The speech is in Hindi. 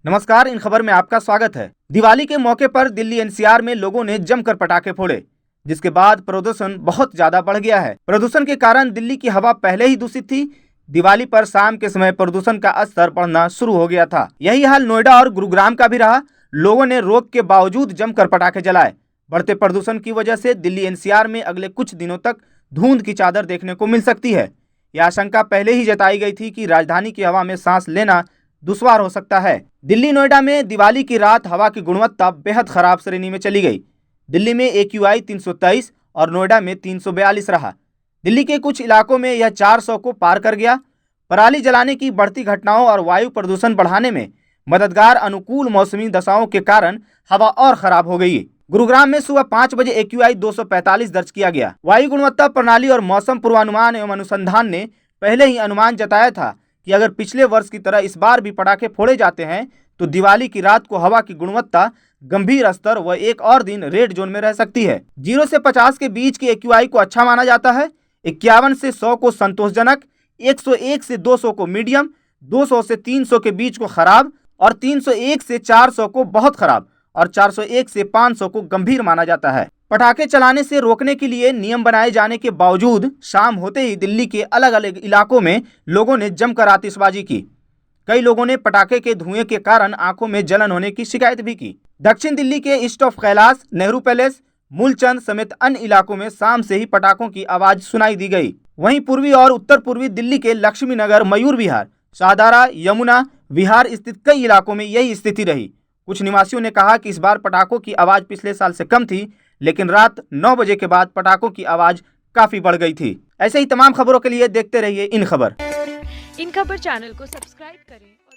नमस्कार, इन खबर में आपका स्वागत है। दिवाली के मौके पर दिल्ली एनसीआर में लोगों ने जमकर पटाखे फोड़े, जिसके बाद प्रदूषण बहुत ज्यादा बढ़ गया है। प्रदूषण के कारण दिल्ली की हवा पहले ही दूषित थी। दिवाली पर शाम के समय प्रदूषण का स्तर बढ़ना शुरू हो गया था। यही हाल नोएडा और गुरुग्राम का भी रहा। लोगों ने रोक के बावजूद जमकर पटाखे जलाए। बढ़ते प्रदूषण की वजह से दिल्ली एनसीआर में अगले कुछ दिनों तक धुंध की चादर देखने को मिल सकती है। यह आशंका पहले ही जताई गई थी कि राजधानी की हवा में सांस लेना दुश्वार हो सकता है। दिल्ली नोएडा में दिवाली की रात हवा की गुणवत्ता बेहद खराब श्रेणी में चली गई। दिल्ली में AQI 323 और नोएडा में 342 रहा। दिल्ली के कुछ इलाकों में यह 400 को पार कर गया। पराली जलाने की बढ़ती घटनाओं और वायु प्रदूषण बढ़ाने में मददगार अनुकूल मौसमी दशाओं के कारण हवा और खराब हो गई। गुरुग्राम में सुबह 5 बजे AQI 245 दर्ज किया गया। वायु गुणवत्ता प्रणाली और मौसम पूर्वानुमान एवं अनुसंधान ने पहले ही अनुमान जताया था कि अगर पिछले वर्ष की तरह इस बार भी पटाखे फोड़े जाते हैं तो दिवाली की रात को हवा की गुणवत्ता गंभीर स्तर व एक और दिन रेड जोन में रह सकती है। 0 से 50 के बीच के AQI को अच्छा माना जाता है, 51 से 100 को संतोषजनक, 101 से 200 को मीडियम, 200 से 300 के बीच को खराब और 301 से 400 को बहुत खराब और 401 से 500 को गंभीर माना जाता है। पटाखे चलाने से रोकने के लिए नियम बनाए जाने के बावजूद शाम होते ही दिल्ली के अलग अलग इलाकों में लोगों ने जमकर आतिशबाजी की। कई लोगों ने पटाखे के धुएं के कारण आंखों में जलन होने की शिकायत भी की। दक्षिण दिल्ली के east of Kailash, Nehru palace, Moolchand समेत अन्य इलाकों में शाम से ही पटाखों की आवाज सुनाई दी गई। वहीं पूर्वी और उत्तर पूर्वी दिल्ली के लक्ष्मी नगर, मयूर विहार, शाहदारा, यमुना विहार स्थित कई इलाकों में यही स्थिति रही। कुछ निवासियों ने कहा कि इस बार पटाखों की आवाज पिछले साल से कम थी, लेकिन रात 9 बजे के बाद पटाखों की आवाज काफी बढ़ गई थी। ऐसे ही तमाम खबरों के लिए देखते रहिए इन खबर चैनल को सब्सक्राइब करें।